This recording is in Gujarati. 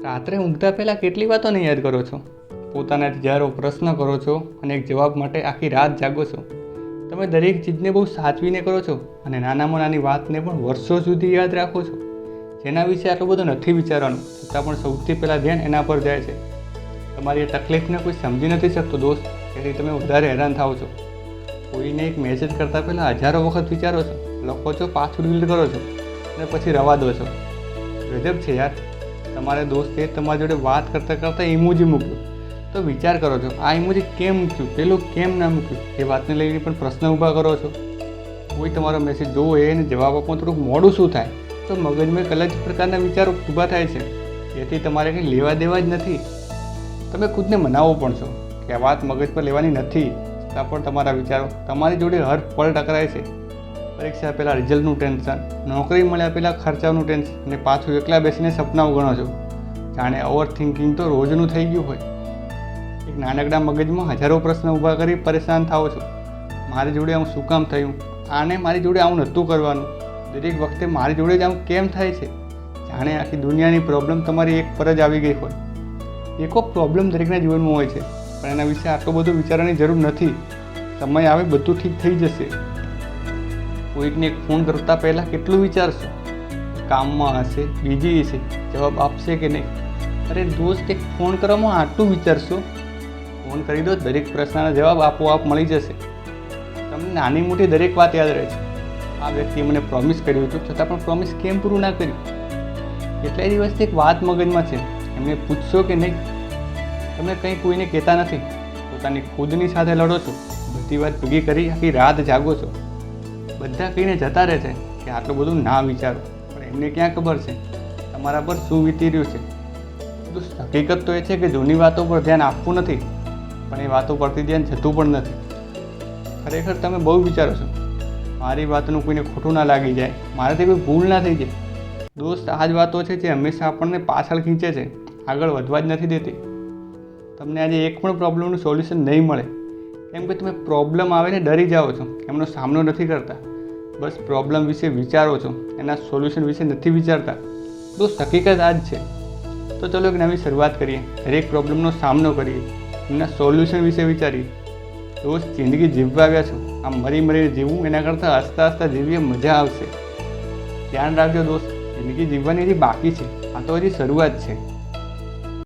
રાત્રે ઊંઘતા પહેલાં કેટલી વાતોને યાદ કરો છો? પોતાના હજારો પ્રશ્ન કરો છો અને એક જવાબ માટે આખી રાત જાગો છો. તમે દરેક ચીજને બહુ સાચવીને કરો છો અને નાનામાં નાની વાતને પણ વર્ષો સુધી યાદ રાખો છો. જેના વિશે આટલું બધું નથી વિચારવાનું, છતાં પણ સૌથી પહેલાં ધ્યાન એના પર જાય છે. તમારી એ તકલીફને કોઈ સમજી નથી શકતો દોસ્ત, તેથી તમે વધારે હેરાન થાઓ છો. કોઈને એક મેસેજ કરતાં પહેલાં હજારો વખત વિચારો છો, લખો છો, પાછું ડિલીટ કરો છો અને પછી રવા દો છો. ગજબ છે યાર. તમારે દોસ્તે તમારી જોડે વાત કરતાં કરતાં ઇમોજી મૂક્યું તો વિચાર કરો છો આ ઇમોજી કેમ મૂક્યું, પેલું કેમ ના મૂક્યું, એ વાતને લઈને પણ પ્રશ્ન ઊભા કરો છો. કોઈ તમારો મેસેજ જોવો એને જવાબ આપવામાં થોડુંક મોડું શું થાય તો મગજમાં એક અલગ પ્રકારના વિચારો ઊભા થાય છે. એથી તમારે કંઈ લેવા દેવા જ નથી. તમે ખુદને મનાવો પણ છો કે આ વાત મગજ પર લેવાની નથી, છતાં પણ તમારા વિચારો તમારી જોડે હર પળ ટકરાય છે. પરીક્ષા પહેલાં રિઝલ્ટનું ટેન્શન, નોકરી મળ્યા પહેલાં ખર્ચાનું ટેન્શન અને પાછું એકલા બેસીને સપનાઓ ગણો છો. જાણે ઓવર થિંકિંગ તો રોજનું થઈ ગયું હોય. એક નાનકડા મગજમાં હજારો પ્રશ્ન ઊભા કરી પરેશાન થાઓ છો. મારી જોડે આવું શું કામ થયું, આને મારી જોડે આવું નહોતું કરવાનું, દરેક વખતે મારી જોડે જ આવું કેમ થાય છે. જાણે આખી દુનિયાની પ્રોબ્લેમ તમારી એક પર જ આવી ગઈ હોય. એકો પ્રોબ્લેમ દરેકના જીવનમાં હોય છે, પણ એના વિશે આટલું બધું વિચારવાની જરૂર નથી. સમય આવે બધું ઠીક થઈ જશે. કોઈકને એક ફોન કરતાં પહેલાં કેટલું વિચારશો? કામમાં હશે, બીજી હશે, જવાબ આપશે કે નહીં? અરે દોસ્ત, એક ફોન કરવામાં આટલું વિચારશો? ફોન કરી દો, દરેક પ્રશ્નના જવાબ આપોઆપ મળી જશે. તમને નાની મોટી દરેક વાત યાદ રહે છે. આ વ્યક્તિએ મને પ્રોમિસ કર્યું હતું, છતાં પણ પ્રોમિસ કેમ પૂરું ના કર્યું? કેટલાય દિવસથી એક વાત મગજમાં છે, એમને પૂછશો કે નહીં? તમે કંઈ કોઈને કહેતા નથી, પોતાની ખુદની સાથે લડો છો. બધી વાત ભેગી કરી આખી રાત જાગો છો. બધા કહીને જતા રહે છે કે આટલું બધું ના વિચારો, પણ એમને ક્યાં ખબર છે તમારા પર શું વીતી રહ્યું છે. તો હકીકત તો એ છે કે જૂની વાતો પર ધ્યાન આપવું નથી, પણ એ વાતો પરથી ધ્યાન જતું પણ નથી. ખરેખર તમે બહુ વિચારો છો, મારી વાતનું કોઈને ખોટું ના લાગી જાય, મારાથી કોઈ ભૂલ ના થઈ જાય. દોસ્ત, આ જ વાતો છે જે હંમેશા આપણને પાછળ ખીંચે છે, આગળ વધવા જ નથી દેતી. તમને આજે એક પણ પ્રોબ્લેમનું સોલ્યુશન નહીં મળે, કેમ કે તમે પ્રોબ્લેમ આવે ને ડરી જાઓ છો, એમનો સામનો નથી કરતા. બસ પ્રોબ્લેમ વિશે વિચારો છો, એના સોલ્યુશન વિશે નથી વિચારતા. દોસ્ત, હકીકત આ જ છે. તો ચલો એક નવી શરૂઆત કરીએ, દરેક પ્રોબ્લેમનો સામનો કરીએ, એમના સોલ્યુશન વિશે વિચારીએ. દોસ્ત, જિંદગી જીવવા આવ્યા છો, આમ મરી મરીને જીવવું એના કરતાં હસતા હસતા જીવીએ, મજા આવશે. ધ્યાન રાખજો દોસ્ત, જિંદગી જીવવાની હજી બાકી છે, આ તો હજી શરૂઆત છે.